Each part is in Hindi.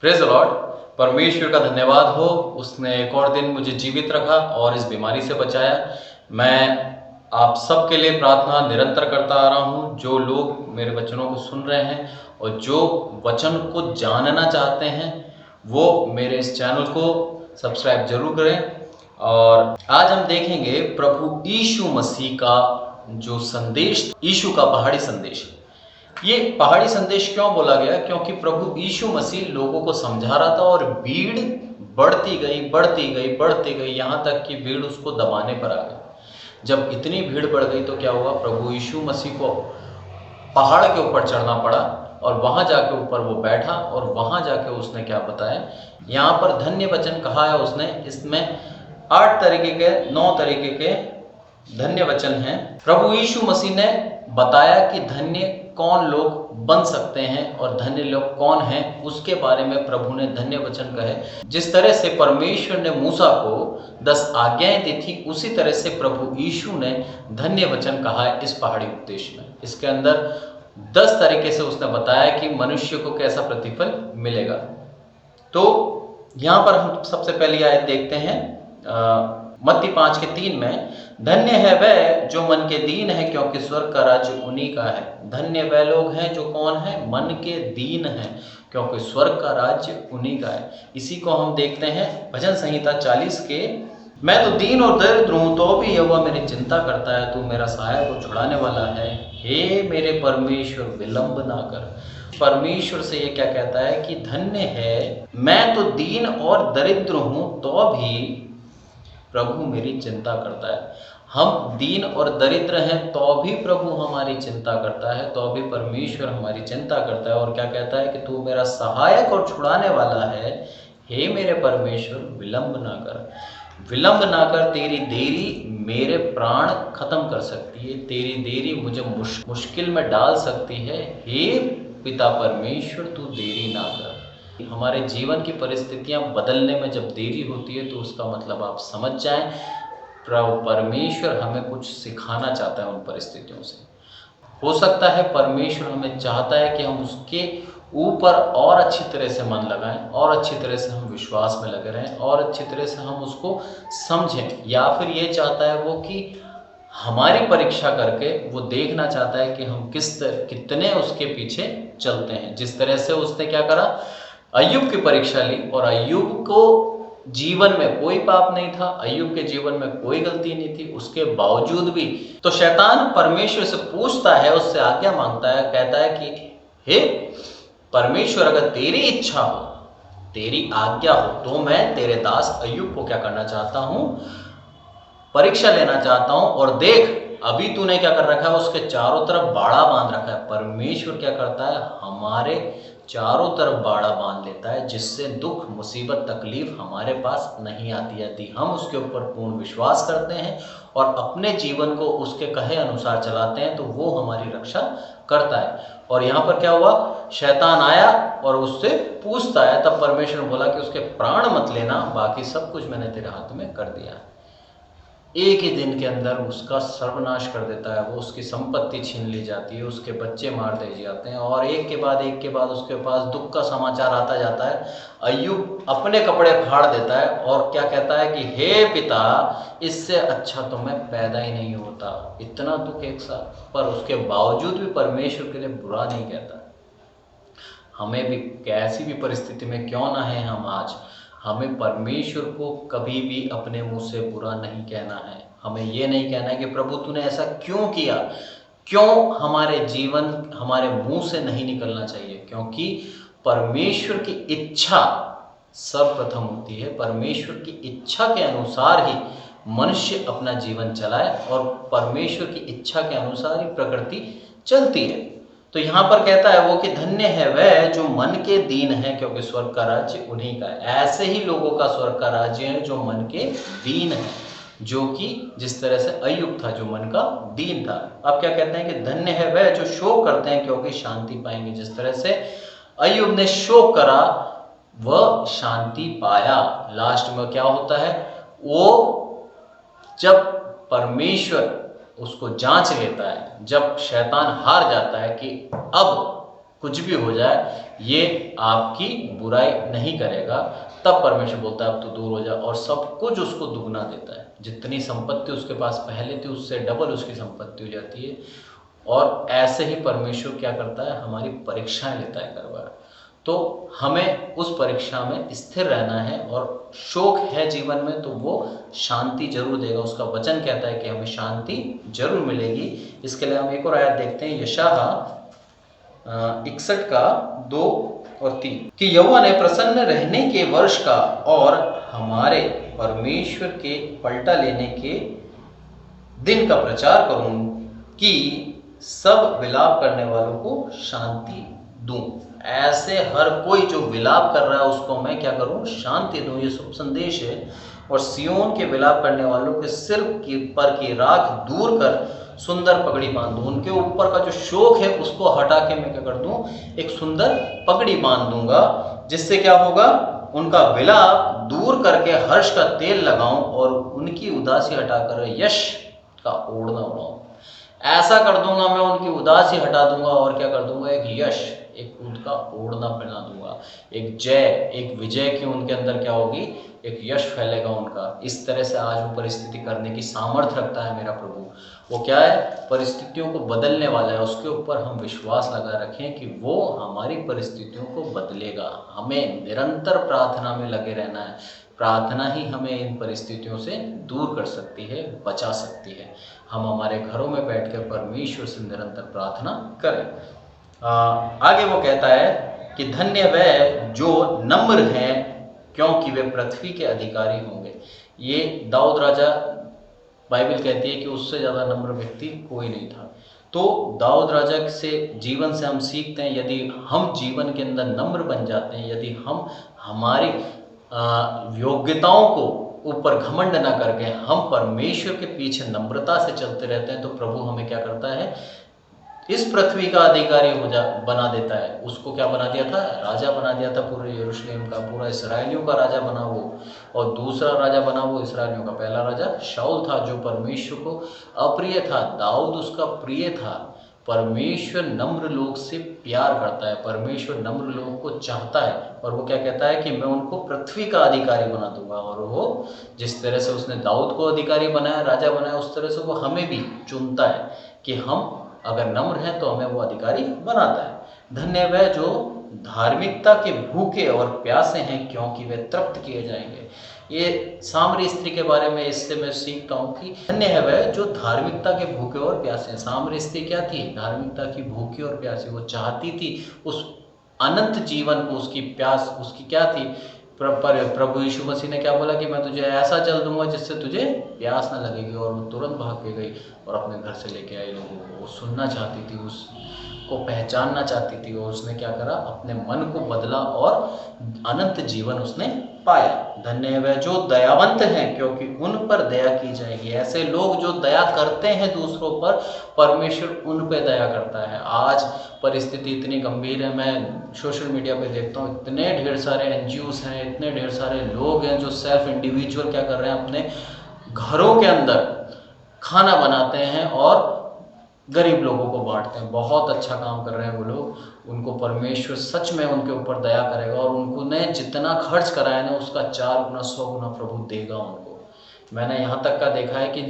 Praise the Lord. परमेश्वर का धन्यवाद हो, उसने एक और दिन मुझे जीवित रखा और इस बीमारी से बचाया। मैं आप सबके लिए प्रार्थना निरंतर करता आ रहा हूँ। जो लोग मेरे वचनों को सुन रहे हैं और जो वचन को जानना चाहते हैं वो मेरे इस चैनल को सब्सक्राइब जरूर करें। और आज हम देखेंगे प्रभु यीशु मसीह का जो संदेश, यीशु का पहाड़ी संदेश। ये पहाड़ी संदेश क्यों बोला गया? क्योंकि प्रभु यीशु मसीह लोगों को समझा रहा था और भीड़ बढ़ती गई बढ़ती गई बढ़ती गई, यहाँ तक कि भीड़ उसको दबाने पर आ गई। जब इतनी भीड़ बढ़ गई तो क्या हुआ? प्रभु यीशु मसीह को पहाड़ के ऊपर चढ़ना पड़ा और वहां जाके ऊपर वो बैठा और वहां जाके उसने क्या बताया? यहाँ पर धन्य वचन कहा है उसने। इसमें 8 तरीके के 9 तरीके के धन्य वचन हैं। प्रभु यीशु मसीह ने बताया कि धन्य कौन लोग बन सकते हैं और धन्य लोग कौन हैं, उसके बारे में प्रभु ने धन्य वचन कहे। जिस तरह से परमेश्वर ने मूसा को 10 आज्ञाएं दी थी, उसी तरह से प्रभु यीशु ने धन्य वचन कहा है इस पहाड़ी उपदेश में। इसके अंदर 10 तरीके से उसने बताया कि मनुष्य को कैसा प्रतिफल मिलेगा। तो यहाँ पर हम सबसे पहली आयत देखते हैं मत्ती 5:3 में, धन्य है वह जो मन के दीन है क्योंकि स्वर्ग का राज्य उन्हीं का है। धन्य वह लोग हैं जो कौन है? मन के दीन हैं, क्योंकि स्वर्ग का राज्य उन्हीं का है। इसी को हम देखते हैं भजन संहिता 40 के, मैं तो दीन और दरिद्र हूँ तो भी यहोवा मेरी चिंता करता है, तू मेरा सहायक और छुड़ाने वाला है। हे मेरे परमेश्वर विलंब ना कर। परमेश्वर से ये क्या कहता है कि धन्य है, मैं तो दीन और दरिद्र हूँ तो भी प्रभु मेरी चिंता करता है। हम दीन और दरिद्र हैं तो भी प्रभु हमारी चिंता करता है, तो भी परमेश्वर हमारी चिंता करता है। और क्या कहता है कि तू मेरा सहायक और छुड़ाने वाला है। हे मेरे परमेश्वर विलंब ना कर, विलंब ना कर। तेरी देरी मेरे प्राण खत्म कर सकती है, तेरी देरी मुझे मुश्किल में डाल सकती है। हे पिता परमेश्वर तू देरी ना कर। हमारे जीवन की परिस्थितियां बदलने में जब देरी होती है तो उसका मतलब आप समझ जाएं प्रभु परमेश्वर हमें कुछ सिखाना चाहता है उन परिस्थितियों से। हो सकता है परमेश्वर हमें चाहता है कि हम उसके ऊपर और अच्छी तरह से मन लगाएं और अच्छी तरह से हम विश्वास में लगे रहें और अच्छी तरह से हम उसको समझें, या फिर ये चाहता है वो कि हमारी परीक्षा करके वो देखना चाहता है कि हम कितने उसके पीछे चलते हैं। जिस तरह से उसने क्या करा, अय्यूब की परीक्षा ली और अय्यूब को जीवन में कोई पाप नहीं था, अय्यूब के जीवन में कोई गलती नहीं थी, उसके बावजूद भी तो शैतान परमेश्वर से पूछता है, उससे आज्ञा मांगता है, कहता है कि हे परमेश्वर अगर तेरी इच्छा हो, तेरी आज्ञा हो तो मैं तेरे दास अय्यूब को क्या करना चाहता हूं? परीक्षा लेना चाहता हूं। और देख अभी तूने क्या कर रखा है, उसके चारों तरफ बाड़ा बांध रखा है। परमेश्वर क्या करता है, हमारे चारों तरफ बाड़ा बांध लेता है, जिससे दुख मुसीबत तकलीफ हमारे पास नहीं आती। यदि हम उसके ऊपर पूर्ण विश्वास करते हैं और अपने जीवन को उसके कहे अनुसार चलाते हैं तो वो हमारी रक्षा करता है। और यहाँ पर क्या हुआ, शैतान आया और उससे पूछता है, तब परमेश्वर ने बोला कि उसके प्राण मत लेना, बाकी सब कुछ मैंने तेरे हाथ में कर दिया। एक ही दिन के अंदर उसका सर्वनाश कर देता है, वो उसकी संपत्ति छीन ली जाती है, उसके बच्चे मार दिए जाते हैं और एक के बाद उसके पास दुख का समाचार आता जाता है। अय्यूब अपने कपड़े फाड़ देता है और क्या कहता है कि हे पिता, इससे अच्छा तो मैं पैदा ही नहीं होता। इतना दुख एक साथ, पर उसके बावजूद भी परमेश्वर के लिए बुरा नहीं कहता। हमें भी कैसी भी परिस्थिति में क्यों ना है हम आज, हमें परमेश्वर को कभी भी अपने मुंह से बुरा नहीं कहना है। हमें ये नहीं कहना है कि प्रभु तूने ऐसा क्यों किया, क्यों हमारे जीवन हमारे मुंह से नहीं निकलना चाहिए, क्योंकि परमेश्वर की इच्छा सर्वप्रथम होती है। परमेश्वर की इच्छा के अनुसार ही मनुष्य अपना जीवन चलाए और परमेश्वर की इच्छा के अनुसार ही प्रकृति चलती है। तो यहाँ पर कहता है वो कि धन्य है वह जो मन के दीन है क्योंकि स्वर्ग का राज्य उन्हीं का है। ऐसे ही लोगों का स्वर्ग का राज्य है जो मन के दीन है, जो कि जिस तरह से अय्यूब था जो मन का दीन था। अब क्या कहते हैं कि धन्य है वह जो शोक करते हैं क्योंकि शांति पाएंगे। जिस तरह से अय्यूब ने शोक करा वह शांति पाया। लास्ट में क्या होता है, वो जब परमेश्वर उसको जांच लेता है, जब शैतान हार जाता है कि अब कुछ भी हो जाए ये आपकी बुराई नहीं करेगा, तब परमेश्वर बोलता है अब तो दूर हो जा, और सब कुछ उसको दुगना देता है। जितनी संपत्ति उसके पास पहले थी उससे डबल उसकी संपत्ति हो जाती है। और ऐसे ही परमेश्वर क्या करता है, हमारी परीक्षाएं लेता है हर बार। तो हमें उस परीक्षा में स्थिर रहना है, और शोक है जीवन में तो वो शांति जरूर देगा। उसका वचन कहता है कि हमें शांति जरूर मिलेगी। इसके लिए हम एक और आयत देखते हैं, यशायाह 61 का 2 और 3 कि यहोवा ने प्रसन्न रहने के वर्ष का और हमारे परमेश्वर के पलटा लेने के दिन का प्रचार करूं कि सब विलाप करने वालों को शांति दूं। ऐसे हर कोई जो विलाप कर रहा है उसको मैं क्या करूं, शांति दूं। ये शुभ संदेश है। और सियोन के विलाप करने वालों के सिर की पर की राख दूर कर सुंदर पगड़ी बांध दूं। उनके ऊपर का जो शोक है उसको हटा के मैं क्या कर दूं, एक सुंदर पगड़ी बांध दूंगा, जिससे क्या होगा, उनका विलाप दूर करके हर्ष का तेल लगाऊं और उनकी उदासी हटाकर यश का ओढ़ना उड़ाऊं। ऐसा कर दूंगा मैं, उनकी उदासी हटा दूंगा और क्या कर दूंगा, एक यश, एक उनका ओढ़ना पहना दूंगा, एक जय, एक विजय की उनके अंदर क्या होगी, एक यश फैलेगा उनका। इस तरह से आज वो परिस्थिति करने की सामर्थ्य रखता है मेरा प्रभु। वो क्या है, परिस्थितियों को बदलने वाला है। उसके ऊपर हम विश्वास लगा रखें कि वो हमारी परिस्थितियों को बदलेगा। हमें निरंतर प्रार्थना में लगे रहना है। प्रार्थना ही हमें इन परिस्थितियों से दूर कर सकती है, बचा सकती है। हम हमारे घरों में बैठकर परमेश्वर से निरंतर प्रार्थना करें। आगे वो कहता है कि धन्य वह जो नम्र हैं क्योंकि वे पृथ्वी के अधिकारी होंगे। ये दाऊद राजा, बाइबल कहती है कि उससे ज़्यादा नम्र व्यक्ति कोई नहीं था। तो दाऊद राजा से जीवन से हम सीखते हैं, यदि हम जीवन के अंदर नम्र बन जाते हैं, यदि हम हमारी योग्यताओं को ऊपर घमंड ना करके हम परमेश्वर के पीछे नम्रता से चलते रहते हैं, तो प्रभु हमें क्या करता है, इस पृथ्वी का अधिकारी बना देता है। उसको क्या बना दिया था, राजा बना दिया था पूरे यरूशलेम का, पूरा इसराइलियों का राजा बना वो। और दूसरा राजा बना वो इसराइलियों का, पहला राजा शाऊल था जो परमेश्वर को अप्रिय था, दाऊद उसका प्रिय था। परमेश्वर नम्र लोग से प्यार करता है, परमेश्वर नम्र लोगों को चाहता है। और वो क्या कहता है कि मैं उनको पृथ्वी का अधिकारी बना दूंगा। और वो जिस तरह से उसने दाऊद को अधिकारी बनाया, राजा बनाया, उस तरह से वो हमें भी चुनता है कि हम अगर नम्र हैं तो हमें वो अधिकारी बनाता है। धन्य वह जो धार्मिकता के भूखे और प्यासे हैं क्योंकि वे तृप्त किए जाएंगे। ये सामरी स्त्री के बारे में इससे मैं सीखता हूँ कि धन्य है वह जो धार्मिकता के भूखे और प्यासे हैं। सामरी स्त्री क्या थी, धार्मिकता की भूखी और प्यासी। वो चाहती थी उस अनंत जीवन को, उसकी प्यास उसकी क्या थी, प्रभु यीशु मसीह ने क्या बोला कि मैं तुझे ऐसा जल दूंगा जिससे तुझे प्यास ना लगेगी। और वो तुरंत भाग के गई और अपने घर से लेके आई लोगों को। वो सुनना चाहती थी, उसको पहचानना चाहती थी, और उसने क्या करा, अपने मन को बदला और अनंत जीवन उसने पाया। धन्य है वह जो दयावंत हैं क्योंकि उन पर दया की जाएगी। ऐसे लोग जो दया करते हैं दूसरों पर, परमेश्वर उन पर दया करता है। आज परिस्थिति इतनी गंभीर है, मैं सोशल मीडिया पे देखता हूँ इतने ढेर सारे एनजीओस हैं, इतने ढेर सारे लोग हैं जो सेल्फ इंडिविजुअल क्या कर रहे हैं, अपने घरों के अंदर खाना बनाते हैं और गरीब लोगों को बांटते हैं। बहुत अच्छा काम कर रहे हैं वो लोग। उनको परमेश्वर सच में उनके ऊपर दया करेगा और उन्होंने जितना खर्च करा है ना उसका 4 गुना 100 गुना प्रभु देगा उनको। मैंने यहाँ तक का देखा है कि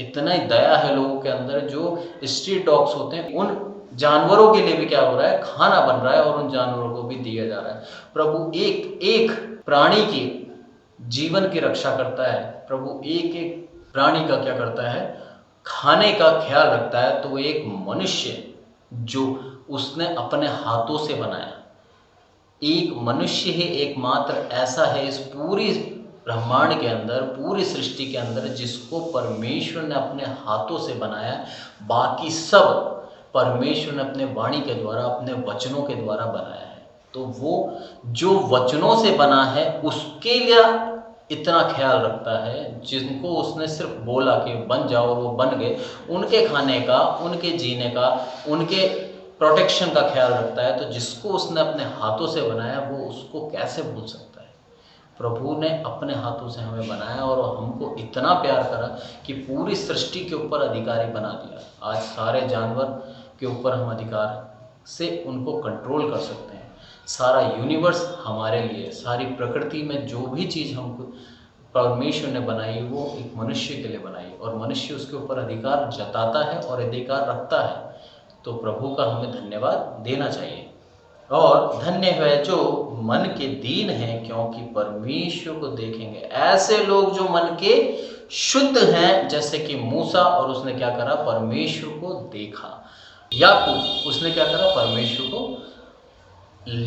इतना ही दया है लोगों के अंदर, जो स्ट्रीट डॉग्स होते हैं उन जानवरों के लिए भी क्या हो रहा है, खाना बन रहा है और उन जानवरों को भी दिया जा रहा है। प्रभु एक एक प्राणी की जीवन की रक्षा करता है। प्रभु एक एक प्राणी का क्या करता है, खाने का ख्याल रखता है। तो एक मनुष्य जो उसने अपने हाथों से बनाया, एक मनुष्य ही एकमात्र ऐसा है इस पूरी ब्रह्मांड के अंदर, पूरी सृष्टि के अंदर, जिसको परमेश्वर ने अपने हाथों से बनाया। बाकी सब परमेश्वर ने अपने वाणी के द्वारा, अपने वचनों के द्वारा बनाया है। तो वो जो वचनों से बना है उसके लिए इतना ख्याल रखता है, जिनको उसने सिर्फ बोला कि बन जाओ और वो बन गए, उनके खाने का, उनके जीने का, उनके प्रोटेक्शन का ख्याल रखता है। तो जिसको उसने अपने हाथों से बनाया वो उसको कैसे भूल सकता है। प्रभु ने अपने हाथों से हमें बनाया और हमको इतना प्यार करा कि पूरी सृष्टि के ऊपर अधिकारी बना दिया। आज सारे जानवर के ऊपर हम अधिकार से उनको कंट्रोल कर सकते हैं। सारा यूनिवर्स हमारे लिए, सारी प्रकृति में जो भी चीज़ हमको परमेश्वर ने बनाई वो एक मनुष्य के लिए बनाई और मनुष्य उसके ऊपर अधिकार जताता है और अधिकार रखता है। तो प्रभु का हमें धन्यवाद देना चाहिए। और धन्य है जो मन के दीन हैं, क्योंकि परमेश्वर को देखेंगे। ऐसे लोग जो मन के शुद्ध हैं, जैसे कि मूसा, और उसने क्या करा, परमेश्वर को देखा। याकूब, उसने क्या करा, परमेश्वर को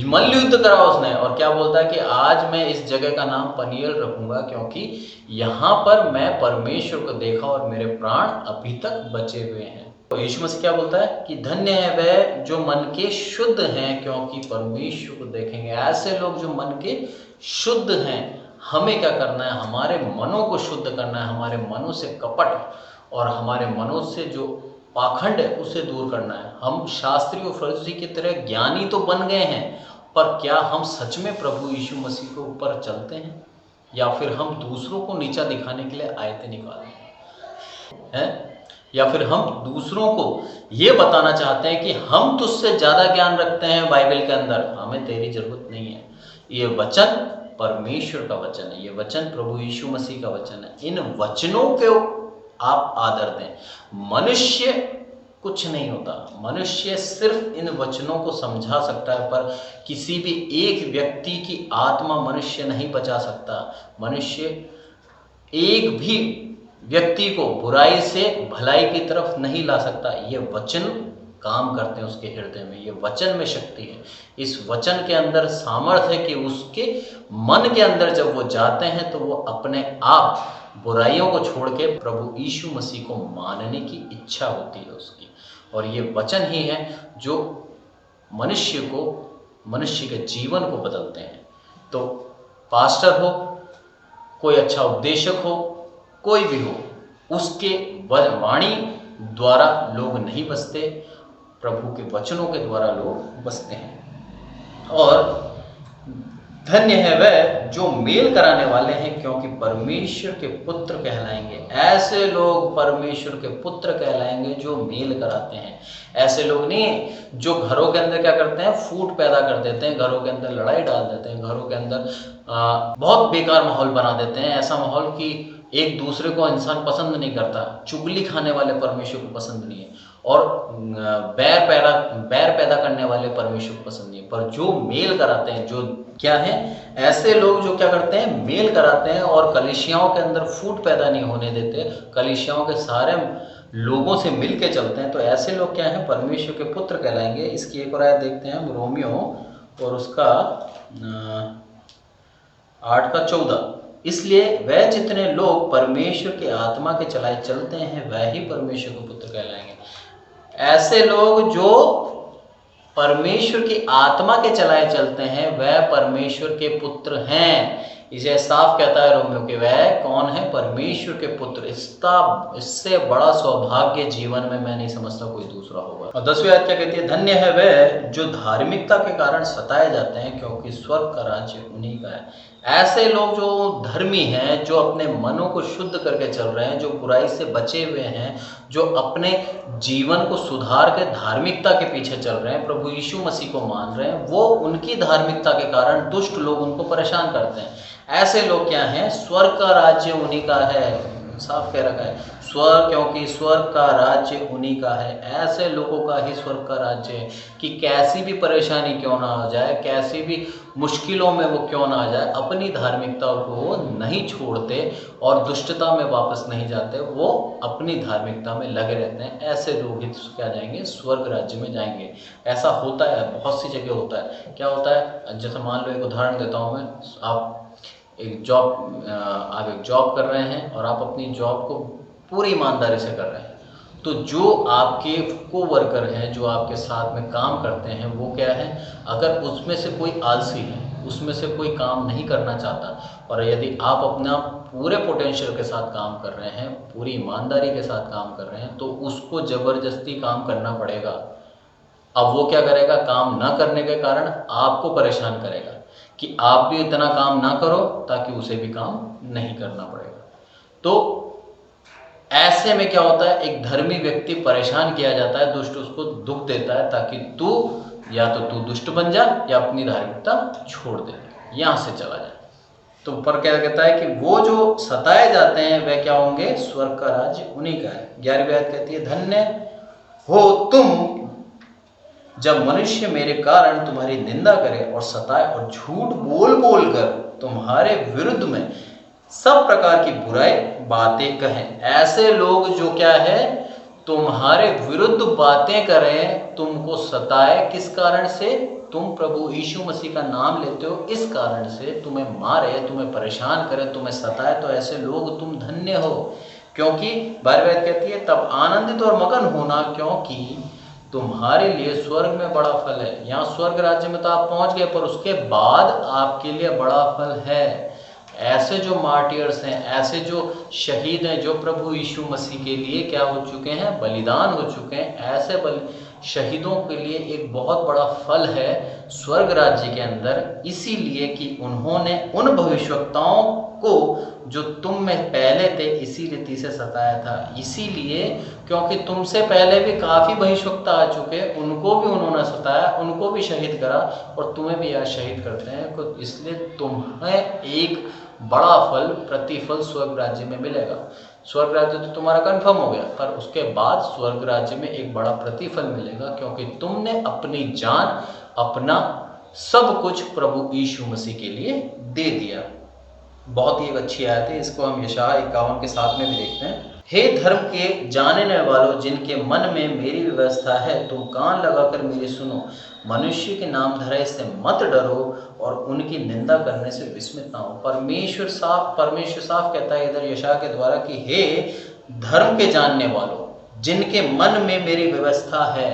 मल्ल युद्ध करा उसने, और क्या बोलता है कि आज मैं इस जगह का नाम पनीएल रखूंगा, क्योंकि यहाँ पर मैं परमेश्वर को देखा और मेरे प्राण अभी तक बचे हुए हैं। तो यीशु मसीह क्या बोलता है कि धन्य है वह जो मन के शुद्ध हैं, क्योंकि परमेश्वर को देखेंगे। ऐसे लोग जो मन के शुद्ध हैं, हमें क्या करना है, हमारे मनों को शुद्ध करना है, हमारे मनों से कपट और हमारे मनों से जो पाखंड है उसे दूर करना है। हम शास्त्री और फरीसी की तरह ज्ञानी तो बन गए हैं, पर क्या हम सच में प्रभु यीशु मसीह के ऊपर चलते हैं, या फिर हम दूसरों को नीचा दिखाने के लिए आयतें निकालते हैं, या फिर हम दूसरों को ये बताना चाहते हैं कि हम तुझसे ज़्यादा ज्ञान रखते हैं बाइबल के अंदर, हमें तेरी जरूरत नहीं है। ये वचन परमेश्वर का वचन है, ये वचन प्रभु यीशु मसीह का वचन है। इन वचनों के आप आदर दें। मनुष्य कुछ नहीं होता, मनुष्य सिर्फ इन वचनों को समझा सकता है, पर किसी भी एक व्यक्ति की आत्मा मनुष्य नहीं बचा सकता। मनुष्य एक भी व्यक्ति को बुराई से भलाई की तरफ नहीं ला सकता। ये वचन काम करते हैं उसके हृदय में, ये वचन में शक्ति है। इस वचन के अंदर सामर्थ्य है कि उसके मन के अंदर जब वो जाते हैं तो वो अपने आप बुराइयों को छोड़ के प्रभु यीशु मसीह को मानने की इच्छा होती है उसकी। और ये वचन ही है जो मनुष्य के जीवन को बदलते हैं। तो पास्टर हो, कोई अच्छा उपदेशक हो, कोई भी हो, उसके वाणी द्वारा लोग नहीं बसते, प्रभु के वचनों के द्वारा लोग बसते हैं। और धन्य है वह जो मेल कराने वाले हैं, क्योंकि परमेश्वर के पुत्र कहलाएंगे। ऐसे लोग परमेश्वर के पुत्र कहलाएंगे जो मेल कराते हैं। ऐसे लोग नहीं जो घरों के अंदर क्या करते हैं, फूट पैदा कर देते हैं, घरों के अंदर लड़ाई डाल देते हैं, घरों के अंदर बहुत बेकार माहौल बना देते हैं। ऐसा माहौल कि एक दूसरे को इंसान पसंद नहीं करता। चुगली खाने वाले परमेश्वर को पसंद नहीं है, और बैर पैदा करने वाले परमेश्वर को पसंद नहीं है। पर जो मेल कराते हैं, जो क्या है, ऐसे लोग जो क्या करते हैं, मेल कराते हैं और कलीसियाओं के अंदर फूट पैदा नहीं होने देते, कलीसियाओं के सारे लोगों से मिल के चलते हैं, तो ऐसे लोग क्या है, परमेश्वर के पुत्र कहलाएंगे। इसकी एक और आयत देखते हैं हम, रोमियो और उसका 8:14। इसलिए वह जितने लोग परमेश्वर के आत्मा के चलाए चलते हैं, वह ही परमेश्वर के पुत्र कहलाएंगे। ऐसे लोग जो परमेश्वर की आत्मा के चलाए चलते हैं, वह परमेश्वर के पुत्र हैं। इसे साफ कहता है रोमियो कि वह कौन है, परमेश्वर के पुत्र। इससे बड़ा सौभाग्य जीवन में मैं नहीं समझता कोई दूसरा होगा। और 10वीं आयत क्या कहती है, धन्य है वह जो धार्मिकता के कारण सताए जाते हैं, क्योंकि स्वर्ग का राज्य उन्हीं का है। ऐसे लोग जो धर्मी हैं, जो अपने मनों को शुद्ध करके चल रहे हैं, जो बुराई से बचे हुए हैं, जो अपने जीवन को सुधार के धार्मिकता के पीछे चल रहे हैं, प्रभु यीशु मसीह को मान रहे हैं, वो उनकी धार्मिकता के कारण दुष्ट लोग उनको परेशान करते हैं। ऐसे लोग क्या हैं, स्वर्ग का राज्य उन्हीं का है। साफ कह रखा है, स्वर्ग, क्योंकि स्वर्ग का राज्य उन्हीं का है। ऐसे लोगों का ही स्वर्ग का राज्य है कि कैसी भी परेशानी क्यों ना आ जाए, कैसी भी मुश्किलों में वो क्यों ना आ जाए, अपनी धार्मिकता को वो नहीं छोड़ते और दुष्टता में वापस नहीं जाते, वो अपनी धार्मिकता में लगे रहते हैं। ऐसे लोग ही क्या जाएंगे, स्वर्ग राज्य में जाएंगे। ऐसा होता है, बहुत सी जगह होता है। क्या होता है, जैसे मान लो एक उदाहरण देता हूँ मैं, आप एक जॉब कर रहे हैं और आप अपनी जॉब को पूरी ईमानदारी से कर रहे हैं, तो जो आपके कोवर्कर हैं, जो आपके साथ में काम करते हैं, वो क्या है, अगर उसमें से कोई आलसी है, उसमें से कोई काम नहीं करना चाहता, और यदि आप अपना पूरे पोटेंशियल के साथ काम कर रहे हैं, पूरी ईमानदारी के साथ काम कर रहे हैं, तो उसको ज़बरदस्ती काम करना पड़ेगा। अब वो क्या करेगा, काम ना करने के कारण आपको परेशान करेगा कि आप भी इतना काम ना करो ताकि उसे भी काम नहीं करना पड़ेगा। तो ऐसे में क्या होता है, एक धर्मी व्यक्ति परेशान किया जाता है, दुष्ट उसको दुख देता है ताकि तू या तो तू दुष्ट बन जा या अपनी धार्मिकता छोड़ दे, यहाँ से चला जाए। तो ऊपर क्या कहता है कि वो जो सताए जाते हैं वह क्या होंगे, स्वर्ग का राज्य उन्हीं का है। 11वीं आयत कहती है, धन्य हो तुम जब मनुष्य मेरे कारण तुम्हारी निंदा करे और सताए और झूठ बोल बोल कर तुम्हारे विरुद्ध में सब प्रकार की बुराई बातें कहें। ऐसे लोग जो क्या है, तुम्हारे विरुद्ध बातें करें, तुमको सताए, किस कारण से, तुम प्रभु यीशु मसीह का नाम लेते हो, इस कारण से तुम्हें मारे, तुम्हें परेशान करे, तुम्हें सताए, तो ऐसे लोग तुम धन्य हो। क्योंकि बाइबल कहती है तब आनंदित और मगन होना, क्योंकि तुम्हारे लिए स्वर्ग में बड़ा फल है। यहाँ स्वर्ग राज्य में तो आप पहुंच गए, पर उसके बाद आपके लिए बड़ा फल है। ऐसे जो मार्टियर्स हैं, ऐसे जो शहीद हैं, जो प्रभु यीशु मसीह के लिए क्या हो चुके हैं, बलिदान हो चुके हैं, ऐसे शहीदों के लिए एक बहुत बड़ा फल है स्वर्ग राज्य के अंदर। इसीलिए कि उन्होंने उन भविष्यवक्ताओं को जो तुम में पहले थे, इसी रीति से सताया था। इसीलिए क्योंकि तुमसे पहले भी काफ़ी भविष्यवक्ता आ चुके, उनको भी उन्होंने सताया, उनको भी शहीद करा, और तुम्हें भी आज शहीद करते हैं। तो इसलिए तुम्हें एक बड़ा फल, प्रतिफल स्वर्ग राज्य में मिलेगा। स्वर्ग राज्य तो तुम्हारा कंफर्म हो गया, पर उसके बाद स्वर्ग राज्य में एक बड़ा प्रतिफल मिलेगा, क्योंकि तुमने अपनी जान, अपना सब कुछ प्रभु यीशु मसीह के लिए दे दिया। बहुत ही एक अच्छी आयत है, इसको हम यशायाह 51 के 7 में भी देखते हैं। हे धर्म के जानने वालों, जिनके मन में मेरी व्यवस्था है, तुम कान लगाकर मेरी सुनो। मनुष्य के नाम धराए से मत डरो और उनकी निंदा करने से विस्मित ना हो। परमेश्वर साफ कहता है इधर यशायाह के द्वारा कि हे धर्म के जानने वालों, जिनके मन में मेरी व्यवस्था है,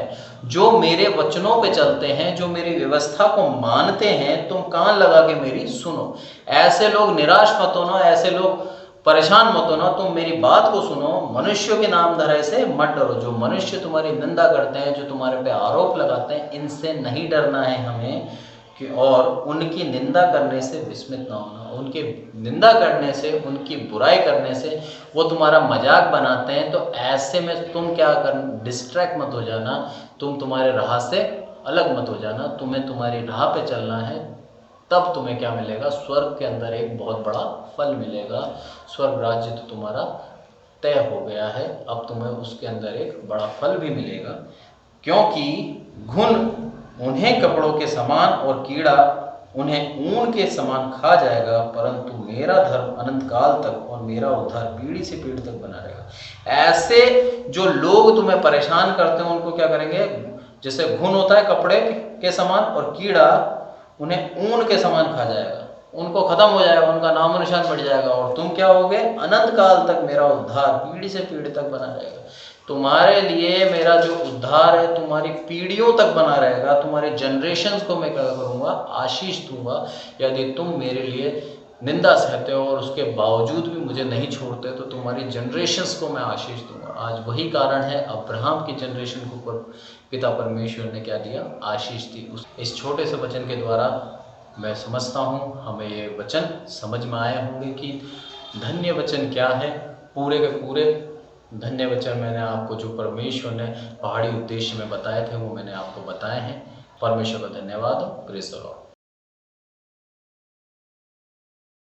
जो मेरे वचनों पे चलते हैं, जो मेरी व्यवस्था को मानते हैं, तुम कान लगा के मेरी सुनो। ऐसे लोग निराश मत होना, ऐसे लोग परेशान मत होना, तुम मेरी बात को सुनो। मनुष्यों के नाम धराए से मत डरो। जो मनुष्य तुम्हारी निंदा करते हैं, जो तुम्हारे पे आरोप लगाते हैं, इनसे नहीं डरना है हमें कि, और उनकी निंदा करने से विस्मित ना होना। उनकी निंदा करने से, उनकी बुराई करने से, वो तुम्हारा मजाक बनाते हैं, तो ऐसे में तुम क्या कर, डिस्ट्रैक्ट मत हो जाना, तुम तुम्हारे राह से अलग मत हो जाना, तुम्हें तुम्हारी राह पे चलना है। तब तुम्हें क्या मिलेगा, स्वर्ग के अंदर एक बहुत बड़ा फल मिलेगा। स्वर्ग राज्य तो तुम्हारा तय हो गया है, अब तुम्हें उसके अंदर एक बड़ा फल भी मिलेगा। क्योंकि घुन उन्हें कपड़ों के समान और कीड़ा उन्हें ऊन के समान खा जाएगा, परंतु मेरा धर्म अनंत काल तक और मेरा उद्धार पीढ़ी से पीढ़ी तक बना रहेगा। ऐसे जो लोग तुम्हें परेशान करते हैं, उनको क्या करेंगे, जैसे घुन होता है कपड़े के समान, और कीड़ा उन्हें ऊन के समान खा जाएगा, उनको खत्म हो जाएगा, उनका नामो निशान बढ़ जाएगा, और तुम क्या होगे, अनंत काल तक मेरा उद्धार पीढ़ी से पीढ़ी तक बना रहेगा। तुम्हारे लिए मेरा जो उद्धार है तुम्हारी पीढ़ियों तक बना रहेगा। तुम्हारे जनरेशन्स को मैं क्या करूँगा, आशीष दूंगा। यदि तुम मेरे लिए निंदा सहते हो और उसके बावजूद भी मुझे नहीं छोड़ते, तो तुम्हारी जनरेशन्स को मैं आशीष दूंगा। आज वही कारण है अब्राहम की जनरेशन को पिता परमेश्वर ने क्या दिया, आशीष दी। इस छोटे से वचन के द्वारा मैं समझता हूँ हमें ये वचन समझ में आए होंगे कि धन्य वचन क्या है। पूरे के पूरे धन्य वचन मैंने आपको, जो परमेश्वर ने पहाड़ी उद्देश्य में बताए थे, वो मैंने आपको बताए हैं। परमेश्वर का धन्यवाद। Praise the Lord.